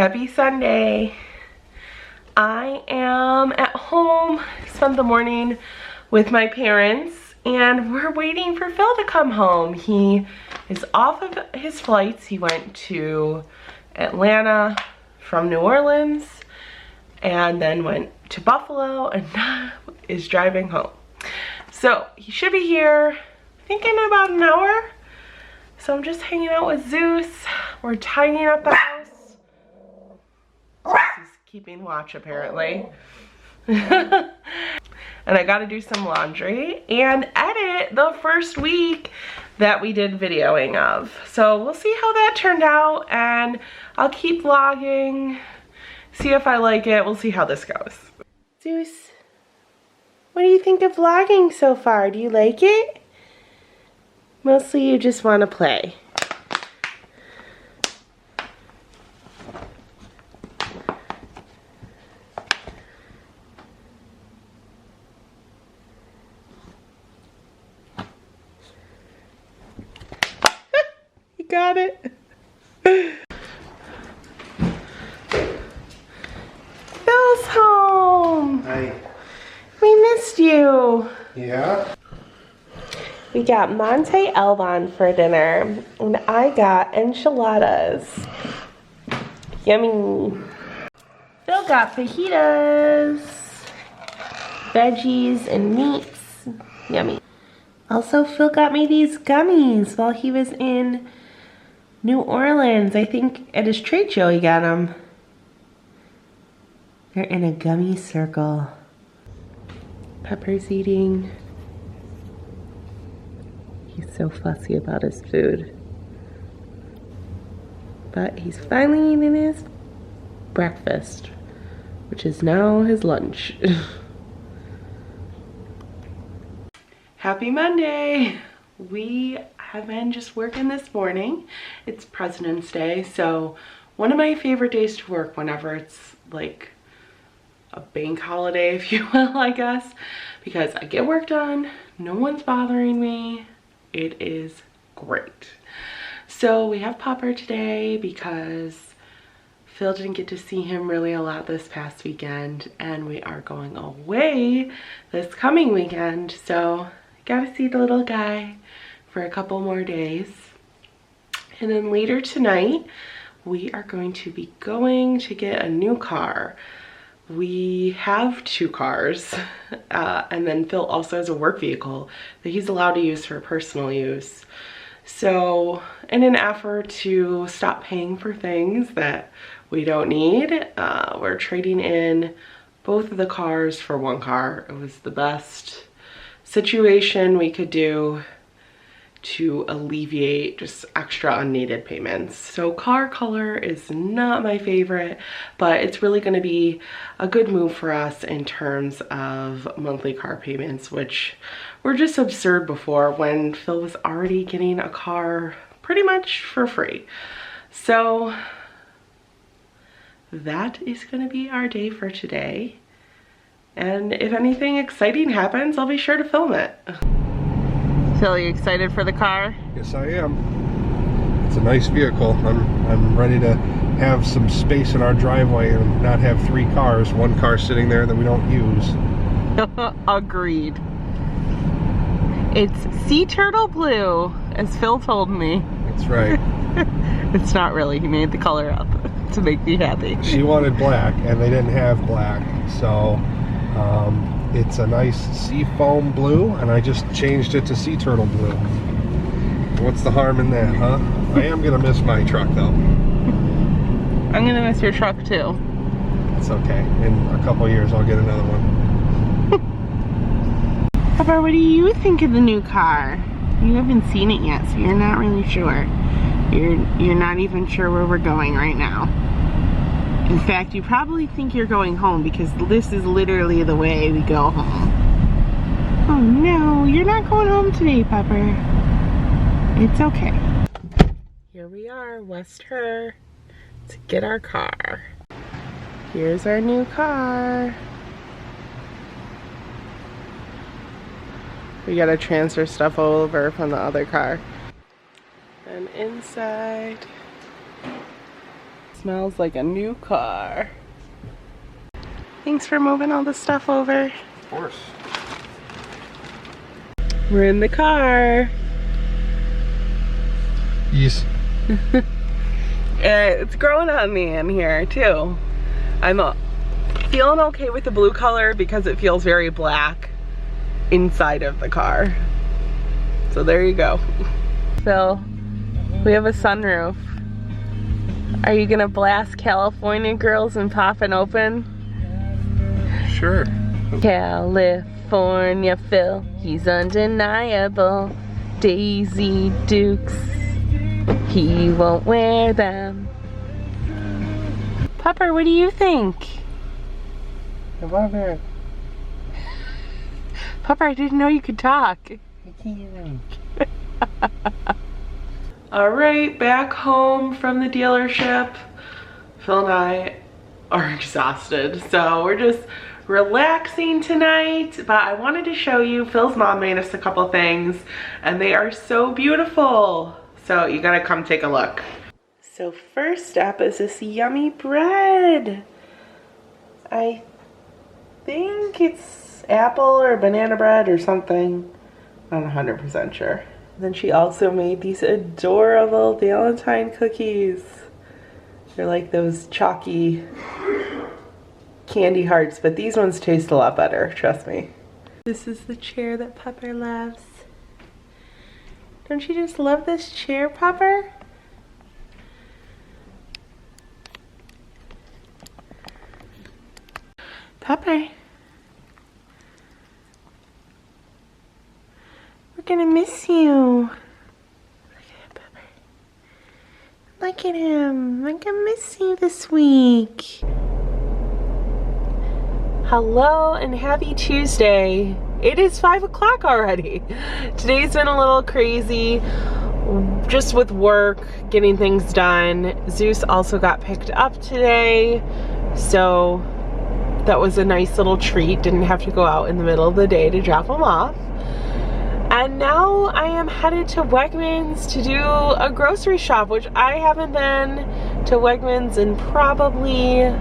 Happy Sunday. I am at home, spent the morning with my parents, and we're waiting for Phil to come home. He is off of his flights. He went to Atlanta from New Orleans and then went to Buffalo and now is driving home. So he should be here, I think, in about an hour. So I'm just hanging out with Zeus. We're tidying up the house. He's keeping watch apparently. And I gotta do some laundry and edit the first week that we did videoing of. So we'll see how that turned out, and I'll keep vlogging, see if I like it. We'll see how this goes. Zeus, what do you think of vlogging so far? Do you like it? Mostly you just want to play. You got it. Phil's home. Hi. We missed you. Yeah? We got Monte Elbon for dinner, and I got enchiladas. Yummy. Phil got fajitas, veggies, and meats. Yummy. Also, Phil got me these gummies while he was in New Orleans. I think at his trade show he got them. They're in a gummy circle. Pepper's eating. He's so fussy about his food. But he's finally eating his breakfast, which is now his lunch. Happy Monday! We have been just working this morning. It's President's Day, so one of my favorite days to work whenever it's like a bank holiday, if you will, I guess, because I get work done, no one's bothering me. It is great. So we have Popper today because Phil didn't get to see him really a lot this past weekend, and we are going away this coming weekend, so I gotta see the little guy for a couple more days. And then later tonight we are going to be going to get a new car. We have 2 cars, and then Phil also has a work vehicle that he's allowed to use for personal use. So in an effort to stop paying for things that we don't need, we're trading in both of the cars for one car. It was the best situation we could do to alleviate just extra unneeded payments. So car color is not my favorite, but it's really going to be a good move for us in terms of monthly car payments, which were just absurd before when Phil was already getting a car pretty much for free. So that is going to be our day for today. And if anything exciting happens, I'll be sure to film it. Phil, you excited for the car? Yes, I am. It's a nice vehicle. I'm ready to have some space in our driveway and not have 3 cars, 1 car sitting there that we don't use. Agreed. It's sea turtle blue, as Phil told me. That's right. It's not really. He made the color up to make me happy. She wanted black, and they didn't have black, so it's a nice sea foam blue, and I just changed it to sea turtle blue. What's the harm in that, huh? I am gonna miss my truck though. I'm gonna miss your truck too. It's okay. In a couple years I'll get another one. Papa, what do you think of the new car? You haven't seen it yet, so you're not really sure. You're not even sure where we're going right now. In fact, you probably think you're going home because this is literally the way we go home. Oh no, you're not going home today, Pepper. It's okay. Here we are, West Her, to get our car. Here's our new car. We gotta transfer stuff over from the other car. And inside, smells like a new car. Thanks for moving all the stuff over. Of course. We're in the car. Yes. It's growing on me in here too. I'm feeling okay with the blue color because it feels very black inside of the car. So there you go. Phil, we have a sunroof. Are you gonna blast California Girls and pop it open? Sure. California Phil, he's undeniable. Daisy Dukes, he won't wear them. Pupper, what do you think? Come on there. Pupper, I didn't know you could talk. I can't. All right, back home from the dealership. Phil and I are exhausted, so we're just relaxing tonight, but I wanted to show you, Phil's mom made us a couple things and they are so beautiful. So you gotta come take a look. So first up is this yummy bread. I think it's apple or banana bread or something. I'm not 100% sure. Then she also made these adorable Valentine cookies. They're like those chalky candy hearts, but these ones taste a lot better, trust me. This is the chair that Pupper loves. Don't you just love this chair, Pupper? Pupper. We're gonna miss you. Look at Pupper. Look at him. I'm gonna miss you this week. Hello and happy Tuesday. It is 5 o'clock already. Today's been a little crazy, just with work, getting things done. Zeus also got picked up today, so that was a nice little treat. Didn't have to go out in the middle of the day to drop him off. And now I am headed to Wegmans to do a grocery shop, which I haven't been to Wegmans in probably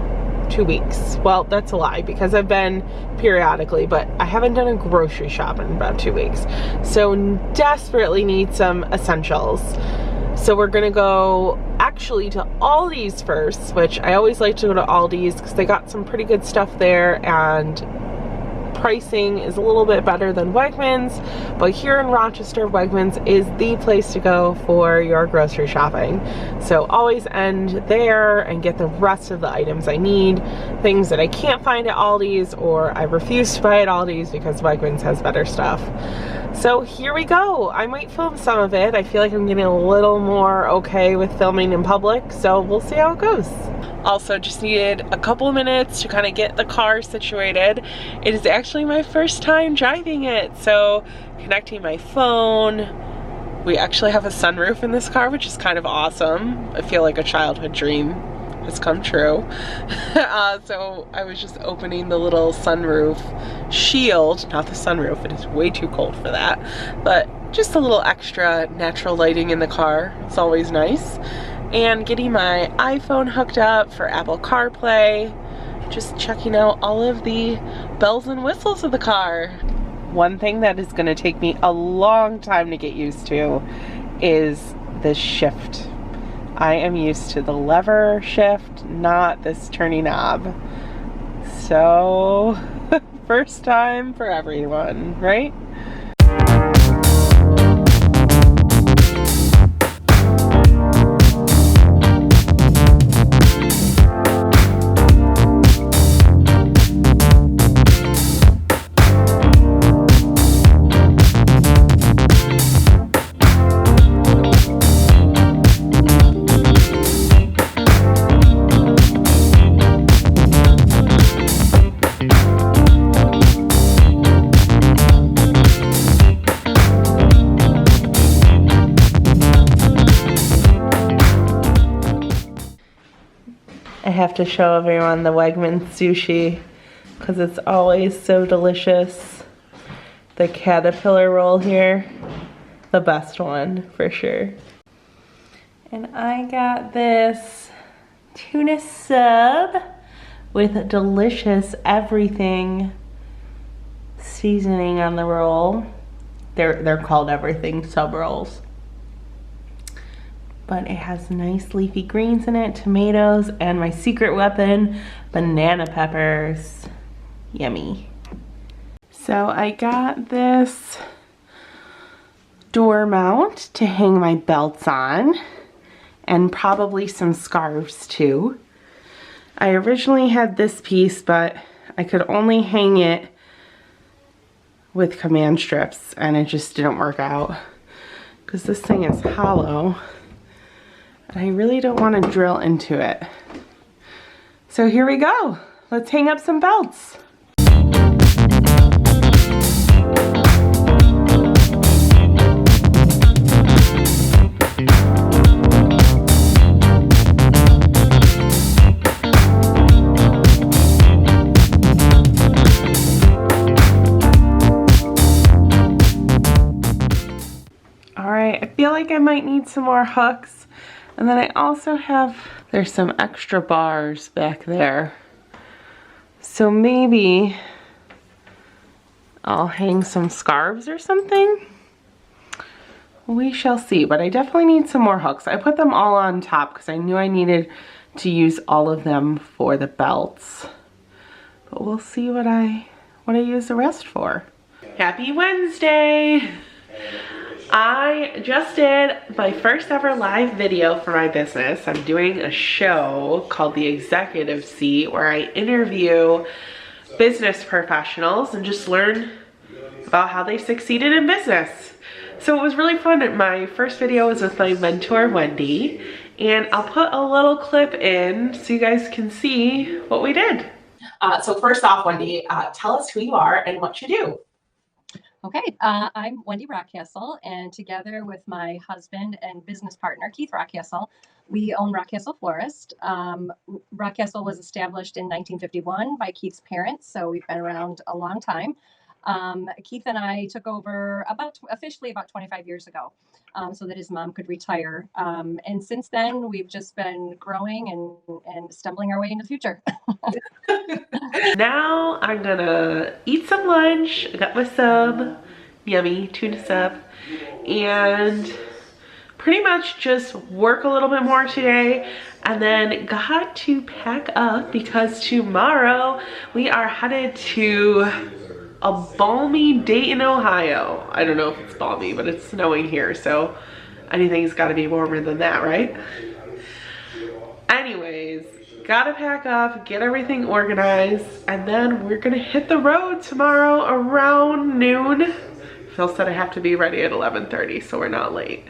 2 weeks. Well, that's a lie because I've been periodically, but I haven't done a grocery shop in about 2 weeks. So desperately need some essentials. So we're gonna go actually to Aldi's first, which I always like to go to Aldi's because they got some pretty good stuff there and pricing is a little bit better than Wegmans, but here in Rochester, Wegmans is the place to go for your grocery shopping. So always end there and get the rest of the items I need, things that I can't find at Aldi's or I refuse to buy at Aldi's because Wegmans has better stuff. So here we go. I might film some of it. I feel like I'm getting a little more okay with filming in public, so we'll see how it goes. Also just needed a couple of minutes to kind of get the car situated. It is actually my first time driving it, so connecting my phone. We actually have a sunroof in this car, which is kind of awesome. I feel like a childhood dream has come true. So I was just opening the little sunroof shield, not the sunroof, it is way too cold for that, but just a little extra natural lighting in the car. It's always nice. And getting my iPhone hooked up for Apple CarPlay, just checking out all of the bells and whistles of the car. One thing that is going to take me a long time to get used to is this shift. I am used to the lever shift, not this turning knob. So, first time for everyone, right? I have to show everyone the Wegmans sushi because it's always so delicious. The caterpillar roll here, the best one for sure. And I got this tuna sub with delicious everything seasoning on the roll. They're called everything sub rolls. But it has nice leafy greens in it, tomatoes, and my secret weapon, banana peppers. Yummy. So I got this door mount to hang my belts on, and probably some scarves too. I originally had this piece, but I could only hang it with command strips, and it just didn't work out because this thing is hollow and I really don't want to drill into it. So here we go. Let's hang up some belts. I feel like I might need some more hooks, and then I also have, there's some extra bars back there, so maybe I'll hang some scarves or something. We shall see, but I definitely need some more hooks. I put them all on top because I knew I needed to use all of them for the belts, but we'll see what I use the rest for. Happy Wednesday! I just did my first ever live video for my business. I'm doing a show called The Executive Seat where I interview business professionals and just learn about how they succeeded in business. So it was really fun. My first video was with my mentor, Wendy, and I'll put a little clip in so you guys can see what we did. So first off, Wendy, tell us who you are and what you do. Okay, I'm Wendy Rockcastle, and together with my husband and business partner, Keith Rockcastle, we own Rockcastle Florist. Rockcastle was established in 1951 by Keith's parents, so we've been around a long time. Keith and I took over officially about 25 years ago, so that his mom could retire. And since then, we've just been growing and stumbling our way into the future. Now I'm gonna eat some lunch. I got my sub, yummy tuna sub, and pretty much just work a little bit more today, and then got to pack up because tomorrow we are headed to a balmy Dayton, Ohio. I don't know if it's balmy, but it's snowing here, so anything's gotta be warmer than that, right? Anyways, gotta pack up, get everything organized, and then we're gonna hit the road tomorrow around noon. Phil said I have to be ready at 11:30, so we're not late.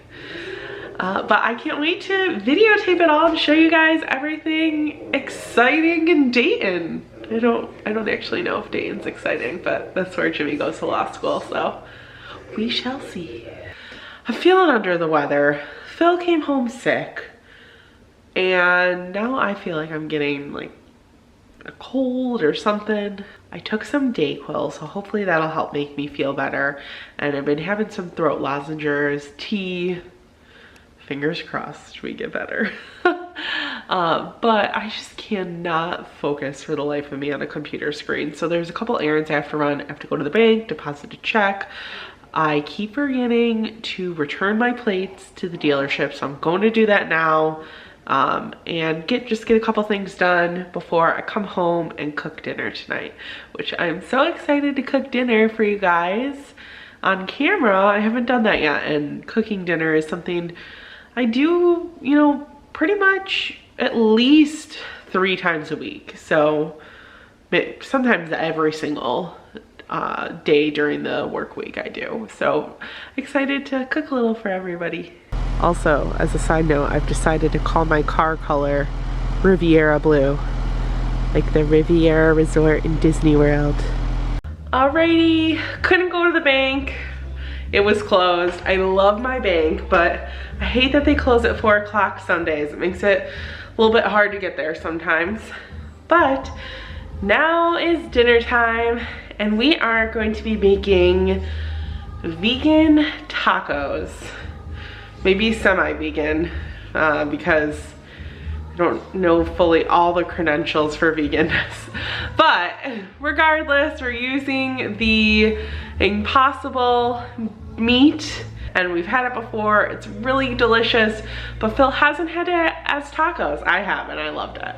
But I can't wait to videotape it all and show you guys everything exciting in Dayton. I don't actually know if Dayton's exciting, but that's where Jimmy goes to law school, so we shall see. I'm feeling under the weather. Phil came home sick, and now I feel like I'm getting like a cold or something. I took some Dayquil, so hopefully that'll help make me feel better. And I've been having some throat lozenges, tea. Fingers crossed we get better. But I just cannot focus for the life of me on a computer screen. So there's a couple errands I have to run. I have to go to the bank, deposit a check. I keep forgetting to return my plates to the dealership, so I'm going to do that now. And just get a couple things done before I come home and cook dinner tonight, which I'm so excited to cook dinner for you guys on camera. I haven't done that yet, and cooking dinner is something I do, you know, pretty much at least 3 times a week. So sometimes every single day during the work week I do. So excited to cook a little for everybody. Also, as a side note, I've decided to call my car color Riviera Blue, like the Riviera Resort in Disney World. Alrighty, couldn't go to the bank. It was closed. I love my bank, but I hate that they close at 4 o'clock some days. It makes it a little bit hard to get there sometimes. But now is dinner time, and we are going to be making vegan tacos. Maybe semi-vegan, because I don't know fully all the credentials for veganness, but regardless, we're using the Impossible meat, and we've had it before. It's really delicious, but Phil hasn't had it as tacos. I have, and I loved it.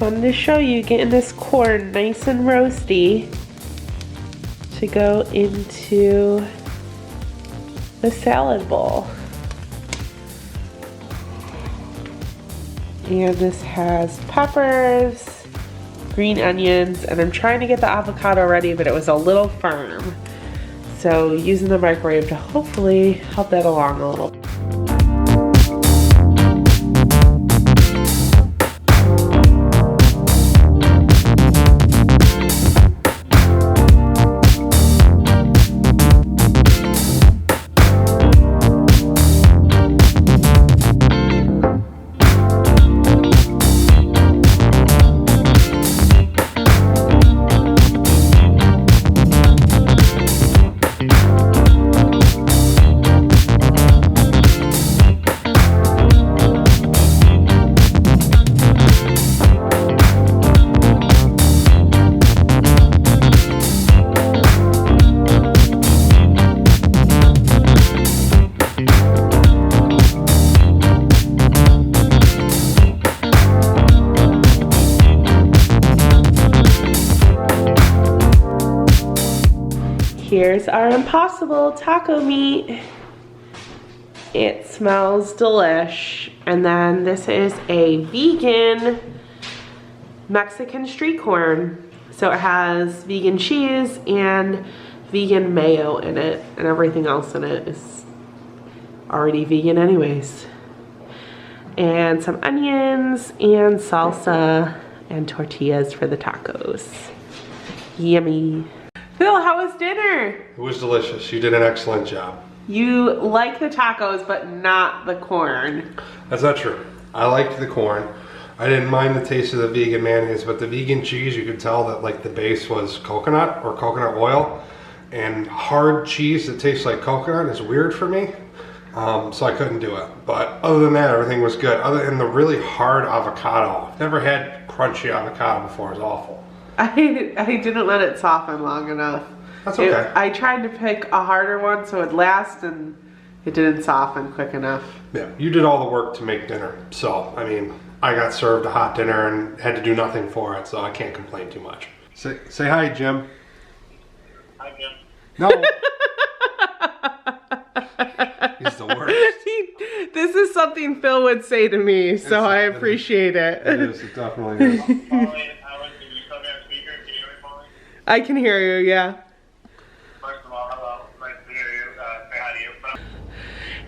Wanted to show you getting this corn nice and roasty to go into the salad bowl. And this has peppers, green onions, and I'm trying to get the avocado ready, but it was a little firm. So using the microwave to hopefully help that along a little. Here's our Impossible taco meat. It smells delish. And then this is a vegan Mexican street corn. So it has vegan cheese and vegan mayo in it, and everything else in it is already vegan anyways. And some onions and salsa and tortillas for the tacos. Yummy. Phil, how was dinner? It was delicious. You did an excellent job. You like the tacos, but not the corn. That's not true. I liked the corn. I didn't mind the taste of the vegan mayonnaise, but the vegan cheese, you could tell that like the base was coconut or coconut oil. And hard cheese that tastes like coconut is weird for me. So I couldn't do it. But other than that, everything was good. Other than the really hard avocado. I've never had crunchy avocado before. It's awful. I didn't let it soften long enough. That's okay. I tried to pick a harder one so it'd last, and it didn't soften quick enough. Yeah, you did all the work to make dinner. So, I mean, I got served a hot dinner and had to do nothing for it, so I can't complain too much. Say hi, Jim. Hi, Jim. No. He's the worst. This is something Phil would say to me, so I appreciate it. It is, it definitely is. Pauleen, can you put me on speaker? Can you hear me, Pauleen? I can hear you, yeah. First of all, hello. Nice to hear you. Say hi to you.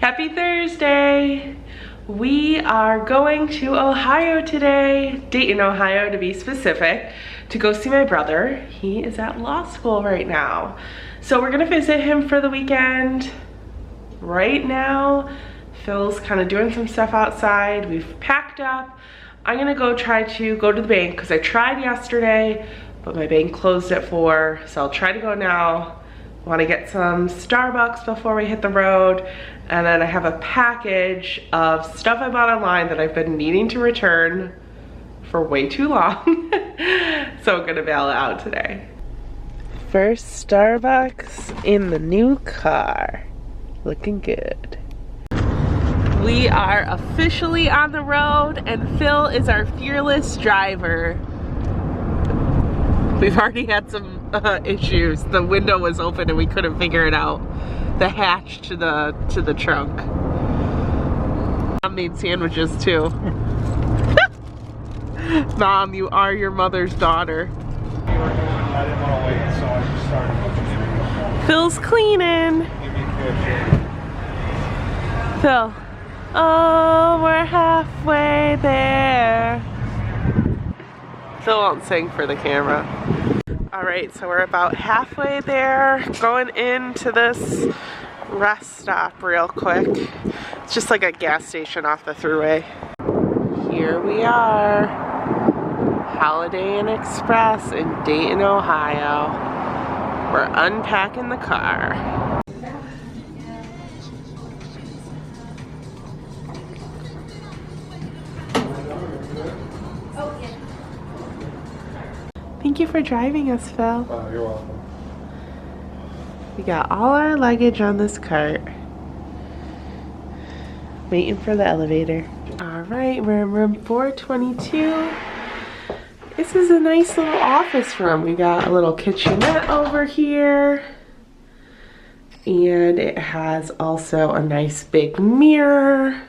Happy Thursday. We are going to Ohio today, Dayton, Ohio to be specific, to go see my brother. He is at law school right now. So we're gonna visit him for the weekend. Right now, Phil's kind of doing some stuff outside. We've packed up. I'm gonna go try to go to the bank because I tried yesterday, but my bank closed at 4, so I'll try to go now. I want to get some Starbucks before we hit the road, and then I have a package of stuff I bought online that I've been needing to return for way too long. So I'm gonna bail it out today. First Starbucks in the new car. Looking good. We are officially on the road, and Phil is our fearless driver. We've already had some issues. The window was open and we couldn't figure it out. The hatch to the trunk. Mom made sandwiches too. Mom, you are your mother's daughter. I didn't want to wait, so I just started. Phil's cleaning. Phil. Oh, we're halfway there. Phil won't sing for the camera. Alright, so we're about halfway there, going into this rest stop real quick. It's just like a gas station off the thruway. Here we are, Holiday Inn Express in Dayton, Ohio. We're unpacking the car. Thank you for driving us, Phil. Oh, you're welcome. We got all our luggage on this cart. Waiting for the elevator. Alright, we're in room 422. This is a nice little office room. We got a little kitchenette over here. And it has also a nice big mirror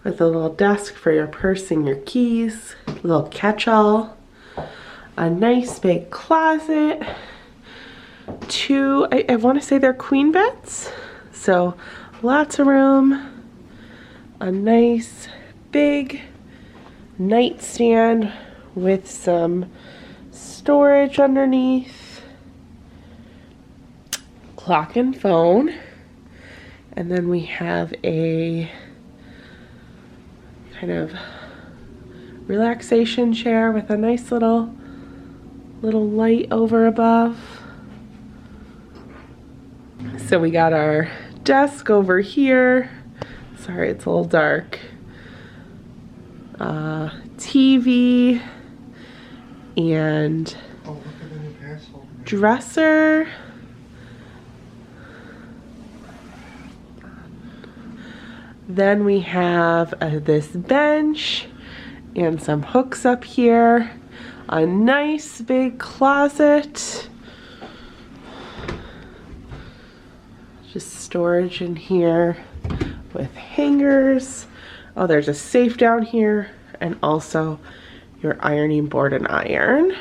with a little desk for your purse and your keys. A little catch-all. A nice big closet. Two, I want to say they're queen beds. So lots of room. A nice big nightstand with some storage underneath. Clock and phone. And then we have a kind of relaxation chair with a nice little light over above. So we got our desk over here. Sorry, it's a little dark. TV and dresser. Then we have this bench and some hooks up here. A nice big closet. Just storage in here with hangers. Oh, there's a safe down here and also your ironing board and iron.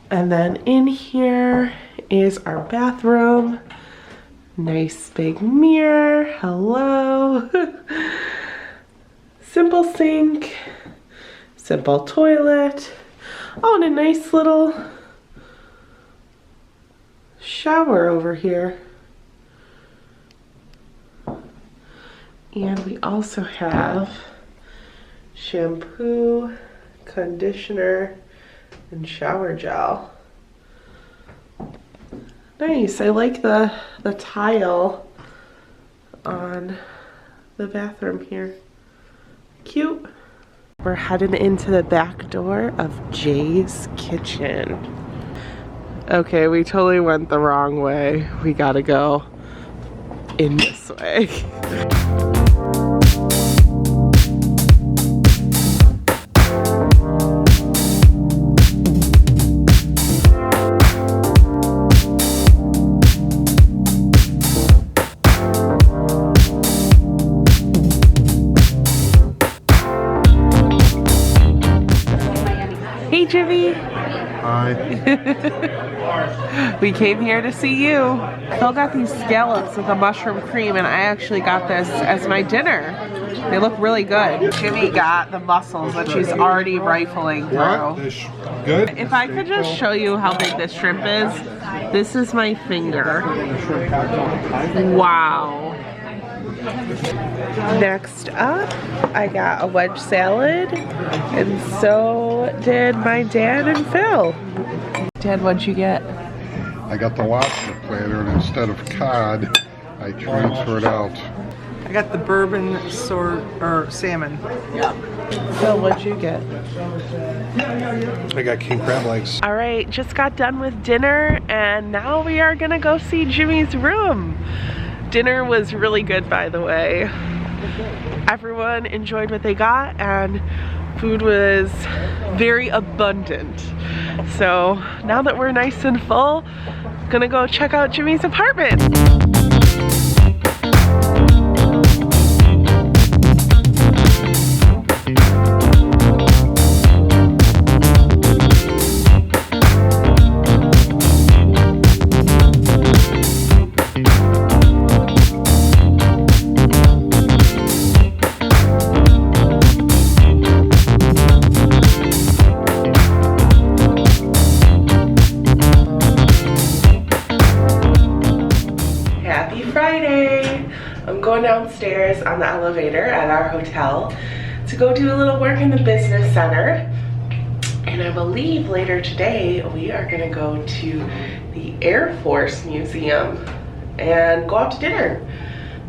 And then in here is our bathroom. Nice big mirror. Hello. Simple sink, simple toilet. Oh, and a nice little shower over here. And we also have shampoo, conditioner, and shower gel. Nice, I like the tile on the bathroom here. Cute. We're heading into the back door of Jay's Kitchen. Okay, we totally went the wrong way. We gotta go in this way. Hey, Jimmy. Hi. We came here to see you. Phil got these scallops with a mushroom cream, and I actually got this as my dinner. They look really good. Jimmy got the mussels that she's already rifling through. Good. If I could just show you how big this shrimp is, this is my finger. Wow. Next up, I got a wedge salad, and so did my dad and Phil. Dad, what'd you get? I got the lobster platter, and instead of cod, I transferred out. I got the bourbon salmon. Phil, what'd you get? I got king crab legs. All right, just got done with dinner, and now we are gonna go see Jimmy's room. Dinner was really good, by the way. Everyone enjoyed what they got, and food was very abundant. So now that we're nice and full, gonna go check out Jimmy's apartment. Friday. I'm going downstairs on the elevator at our hotel to go do a little work in the business center. And I believe later today we are gonna go to the Air Force Museum and go out to dinner.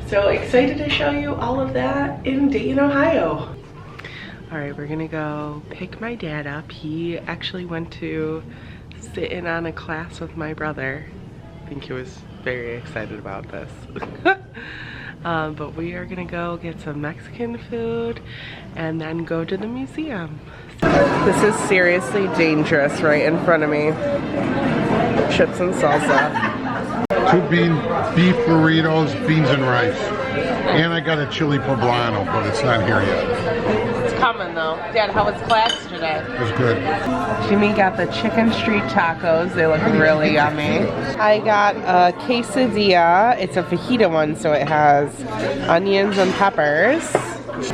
So excited to show you all of that in Dayton, Ohio. All right, we're gonna go pick my dad up. He actually went to sit in on a class with my brother. I think he was very excited about this. But we are gonna go get some Mexican food and then go to the museum. This is seriously dangerous right in front of me. Chips and salsa. 2 beef burritos, beans and rice. And I got a chili poblano, but it's not here yet. It's coming though. Dad, how was class today? It was good. Jimmy got the chicken street tacos. They look really yummy. I got a quesadilla. It's a fajita one, so it has onions and peppers.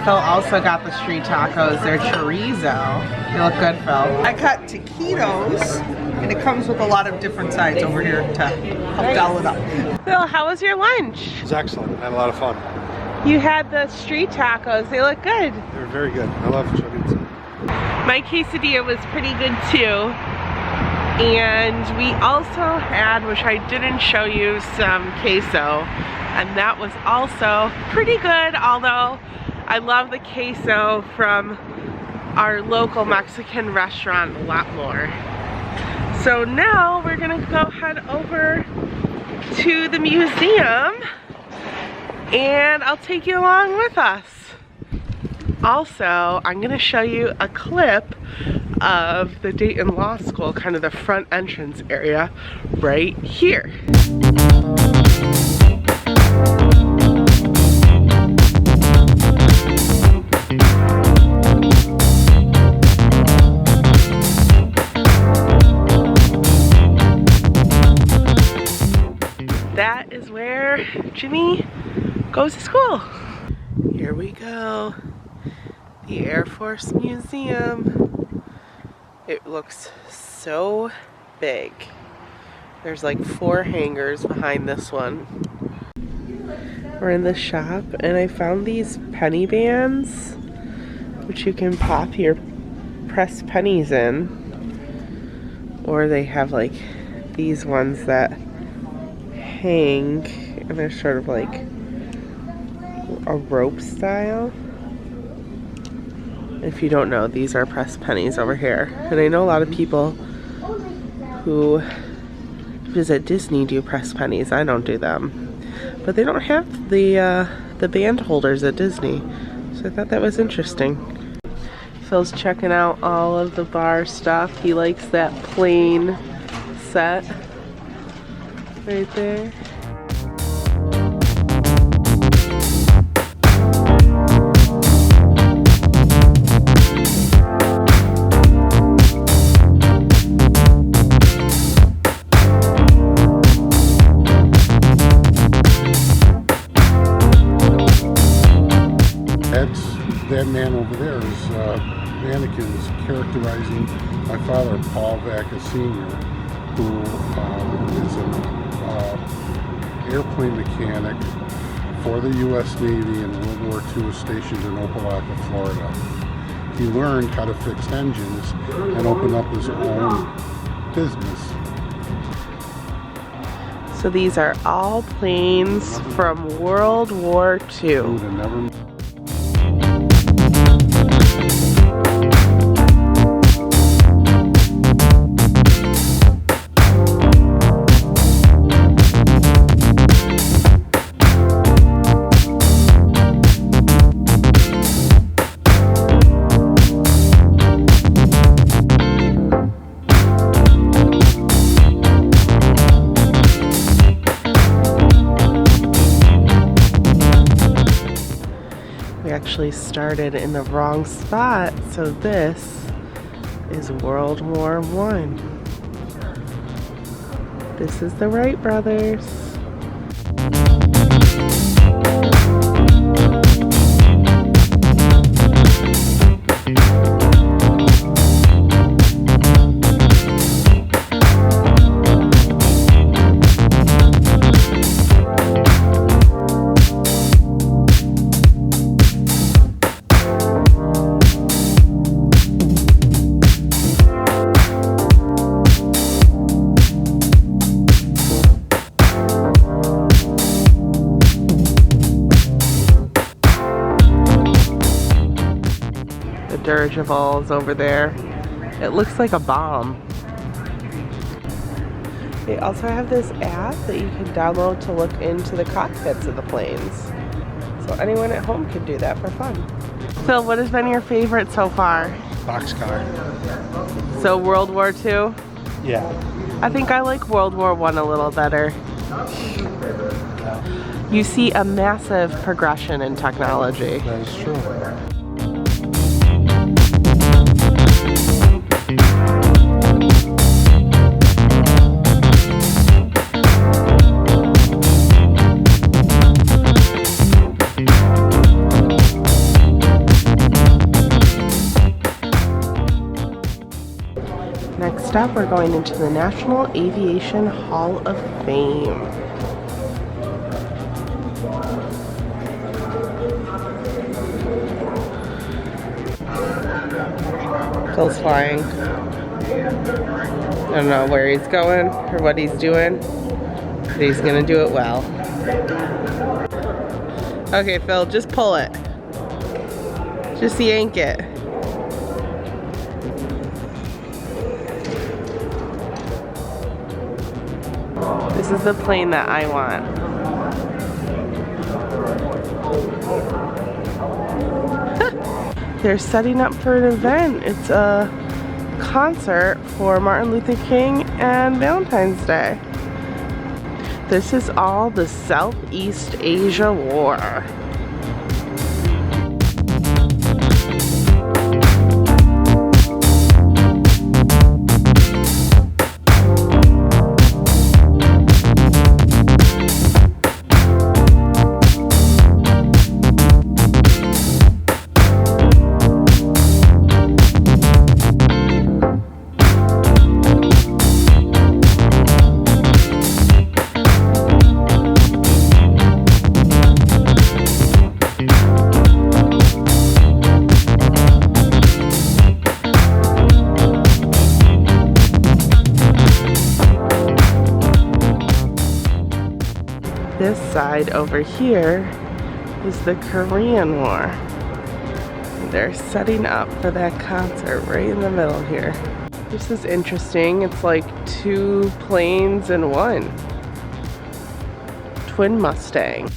Phil also got the street tacos. They're chorizo. They look good, Phil. I got taquitos, and it comes with a lot of different sides over here to help dial it up. Phil, how was your lunch? It was excellent. I had a lot of fun. You had the street tacos. They look good. They were very good. I love chorizo. My quesadilla was pretty good too. And we also had, which I didn't show you, some queso. And that was also pretty good, although I love the queso from our local Mexican restaurant a lot more. So now we're gonna go head over to the museum and I'll take you along with us. Also, I'm gonna show you a clip of the Dayton Law School, kind of the front entrance area right here. That is where Jimmy goes to school. Here we go. The Air Force Museum. It looks so big. There's like 4 hangars behind this one. We're in the shop and I found these penny bands, which you can pop your pressed pennies in. Or they have like these ones that hang and they're sort of like a rope style. If you don't know, these are pressed pennies over here. And I know a lot of people who visit Disney do pressed pennies. I don't do them. But they don't have the band holders at Disney. So I thought that was interesting. Phil's checking out all of the bar stuff. He likes that plain set right there. That man over there is mannequins characterizing my father, Paul Vacca Sr., who is an airplane mechanic for the U.S. Navy in World War II, stationed in Opelika, Florida. He learned how to fix engines and open up his own business. So these are all planes from World War II. Actually started in the wrong spot, so this is World War I. This is the Wright brothers. dirigibles over there. It looks like a bomb. They also have this app that you can download to look into the cockpits of the planes. So anyone at home can do that for fun. Phil, what has been your favorite so far? Boxcar. So World War II? Yeah. I think I like World War I a little better. You see a massive progression in technology. That is true. Next up, we're going into the National Aviation Hall of Fame. Phil's flying. I don't know where he's going or what he's doing, but he's gonna do it well. Okay, Phil, just pull it. Just yank it. This is the plane that I want. They're setting up for an event. It's a concert for Martin Luther King and Valentine's Day. This is all the Southeast Asia War. This side over here is the Korean War. They're setting up for that concert right in the middle here. This is interesting. It's like two planes in one. Twin Mustang.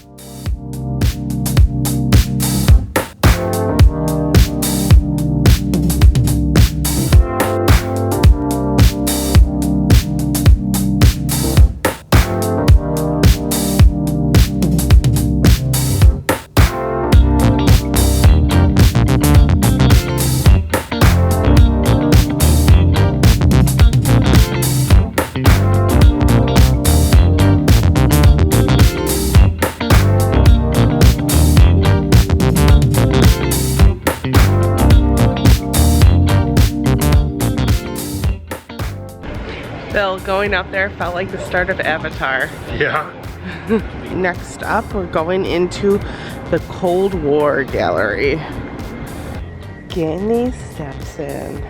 Bill, going up there felt like the start of Avatar. Yeah. Next up, we're going into the Cold War Gallery. Getting these steps in.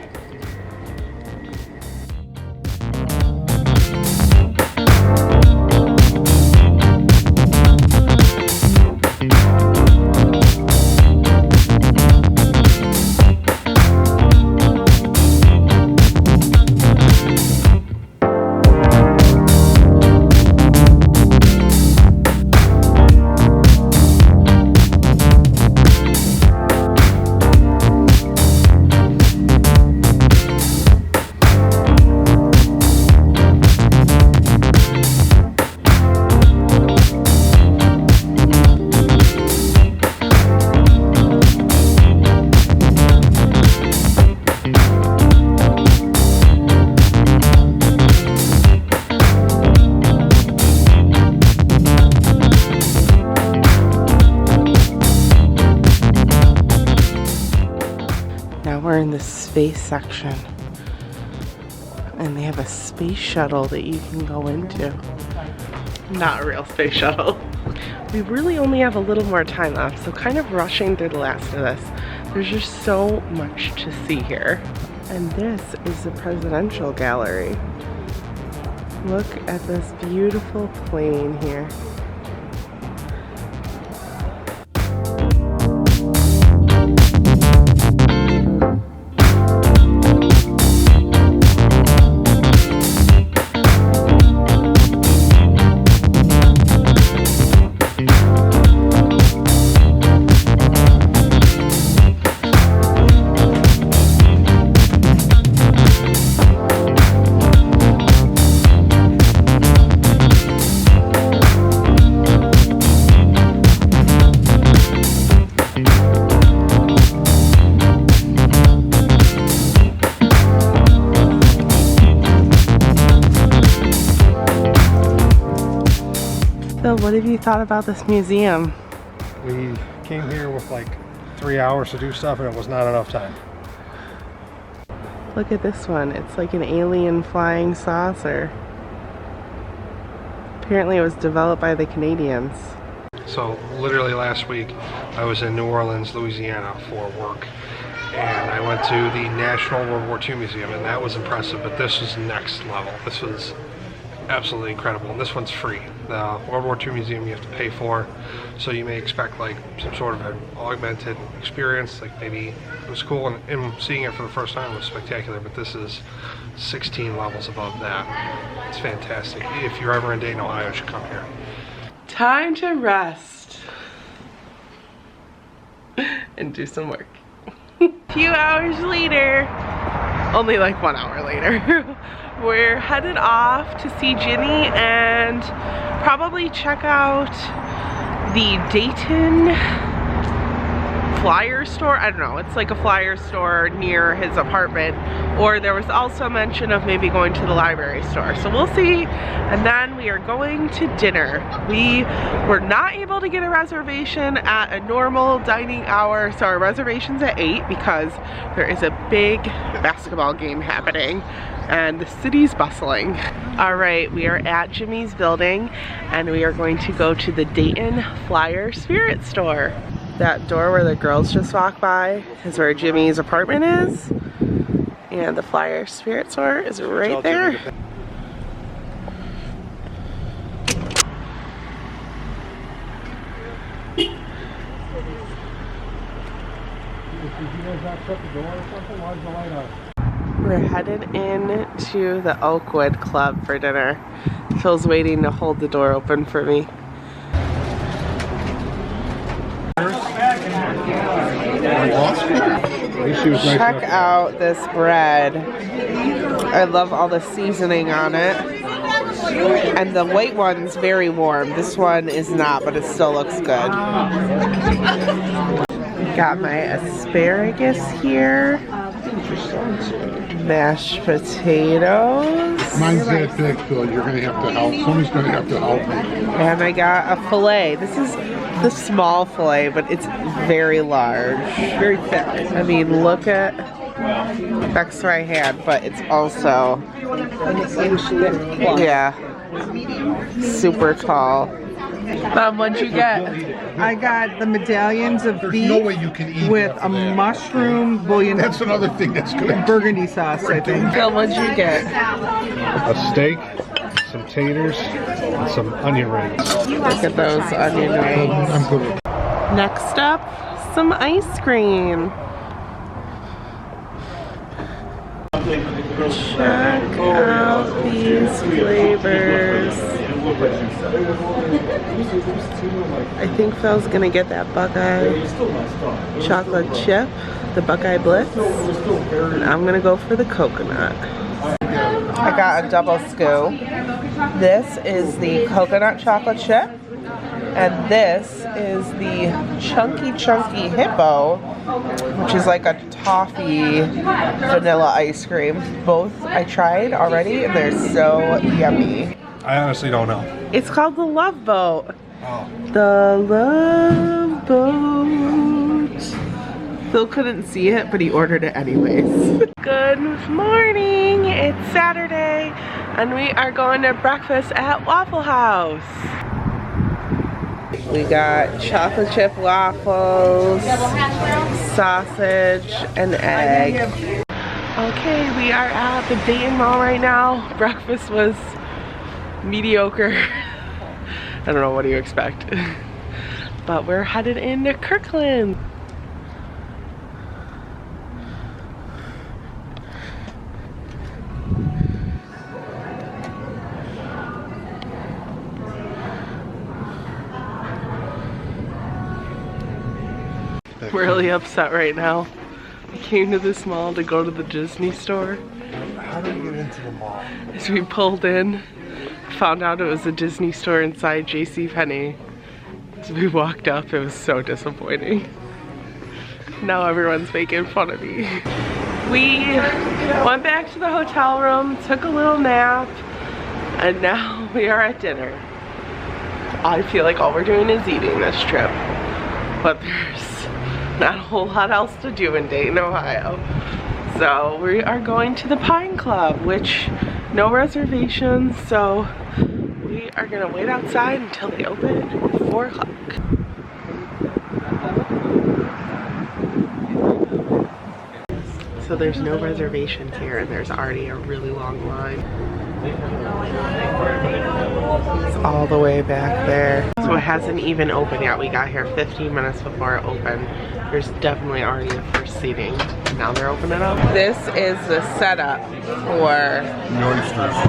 We're in the space section, and they have a space shuttle that you can go into. Not a real space shuttle. We really only have a little more time left, so kind of rushing through the last of this. There's just so much to see here. And this is the presidential gallery. Look at this beautiful plane here. what have you thought about this museum? We came here with like 3 hours to do stuff and it was not enough time. Look at this one. It's like an alien flying saucer. Apparently it was developed by the Canadians. So literally last week I was in New Orleans, Louisiana for work, and I went to the National World War II Museum, and that was impressive, but this was next level. This was absolutely incredible, and this one's free. The World War II Museum you have to pay for, so you may expect like some sort of an augmented experience, like maybe it was cool, and seeing it for the first time was spectacular, but this is 16 levels above that. It's fantastic. If you're ever in Dayton, Ohio, you should come here. Time to rest and do some work. A few hours later, only like 1 hour later, we're headed off to see Ginny and probably check out the Dayton flyer store. I don't know, it's like a flyer store near his apartment, or there was also mention of maybe going to the library store, so we'll see. And then we are going to dinner. We were not able to get a reservation at a normal dining hour, so our reservation's at 8 because there is a big basketball game happening and the city's bustling. All right, we are at Jimmy's building and we are going to go to the Dayton Flyer Spirit Store. That door where the girls just walked by is where Jimmy's apartment is, and the Flyer Spirit Store is right there. We're headed into the Oakwood Club for dinner. Phil's waiting to hold the door open for me. Check out this bread. I love all the seasoning on it. And the white one's very warm. This one is not, but it still looks good. Got my asparagus here. Mashed potatoes. Mine's that big, Phil. You're going to have to help. Somebody's going to have to help me. And I got a filet. This is the small filet, but it's very large. Very thick. I mean, look at next to my hand, but it's also, yeah, super tall. Mom, what'd you get? I got the medallions of beef No way you can eat with that a for that. mushroom bouillon. That's another thing that's good. And burgundy sauce, I think. Phil, what'd you get? A steak, some taters, and some onion rings. Look at those onion rings. I'm good with Next up, some ice cream. Check out these flavors. I think Phil's gonna get that Buckeye chocolate chip, the Buckeye Blitz, and I'm gonna go for the coconut. I got a double scoop. This is the coconut chocolate chip, and this is the chunky hippo, which is like a toffee vanilla ice cream. Both I tried already and they're so yummy. I honestly don't know. It's called the Love Boat. Oh. The Love Boat. Phil couldn't see it, but he ordered it anyways. Good morning, it's Saturday, and we are going to breakfast at Waffle House. We got chocolate chip waffles, sausage, and egg. Okay, we are at the Dayton Mall right now. Breakfast was mediocre. I don't know, what do you expect? But we're headed into Kirkland. Really upset right now. I came to this mall to go to the Disney store. How do we get into the mall? As we pulled in, found out it was a Disney store inside JCPenney. As we walked up, it was so disappointing. Now everyone's making fun of me. We went back to the hotel room, took a little nap, and now we are at dinner. I feel like all we're doing is eating this trip. But there's not a whole lot else to do in Dayton, Ohio. So we are going to the Pine Club, which no reservations, so we are gonna wait outside until they open at 4 o'clock. So there's no reservations here and there's already a really long line. It's all the way back there. So it hasn't even opened yet. We got here 15 minutes before it opened. There's definitely already a first seating. Now they're opening up. This is the setup for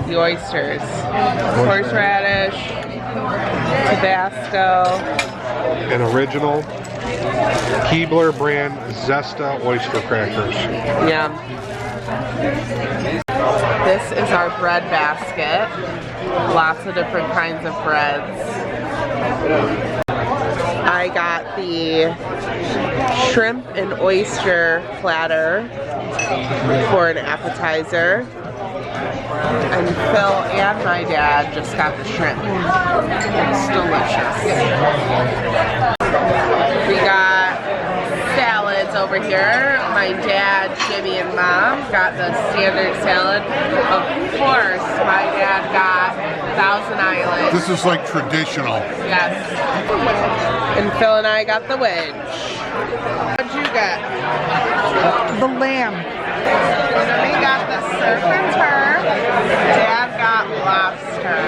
the oysters. Horseradish, Tabasco. An original Keebler brand Zesta oyster crackers. Yeah. This is our bread basket. Lots of different kinds of breads. I got the shrimp and oyster platter for an appetizer. And Phil and my dad just got the shrimp. It's delicious. We got salads over here. My dad, Jimmy, and Mom got the standard salad. Of course, my dad got Thousand Island. This is like traditional. Yes. And Phil and I got the wedge. What'd you get? The lamb. We got the surf and turf. Dad got lobster.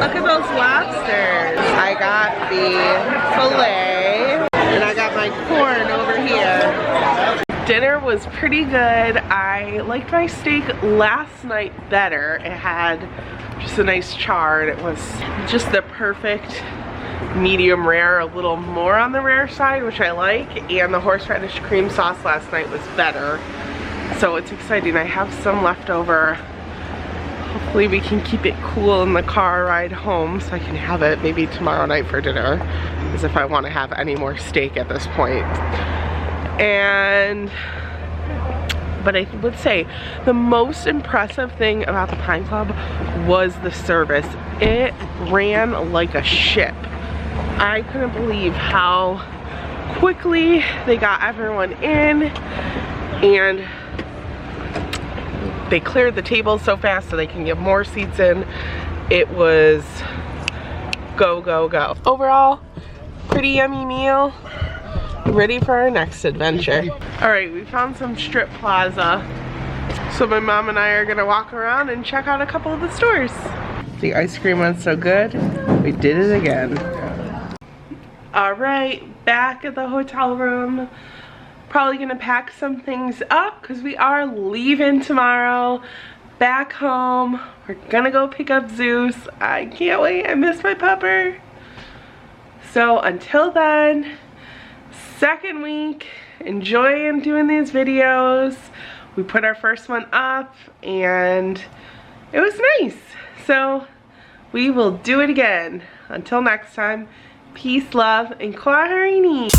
Look at those lobsters. I got the filet. And I got my corn over here. Dinner was pretty good. I liked my steak last night better. It had just a nice char and it was just the perfect medium rare, a little more on the rare side, which I like. And the horseradish cream sauce last night was better. So it's exciting. I have some left over. Hopefully we can keep it cool in the car ride home so I can have it maybe tomorrow night for dinner, as if I want to have any more steak at this point. But I would say the most impressive thing about the Pine Club was the service. It ran like a ship. I couldn't believe how quickly they got everyone in, and they cleared the tables so fast so they can get more seats in. It was go, go, go. Overall, pretty yummy meal. Ready for our next adventure. All right, we found some strip plaza. So my mom and I are gonna walk around and check out a couple of the stores. The ice cream went so good, we did it again. All right, back at the hotel room. Probably gonna pack some things up because we are leaving tomorrow. Back home. We're gonna go pick up Zeus. I can't wait, I miss my pupper. So until then, second week, enjoying doing these videos. We put our first one up and it was nice. So we will do it again. Until next time, peace, love, and Kwaherini.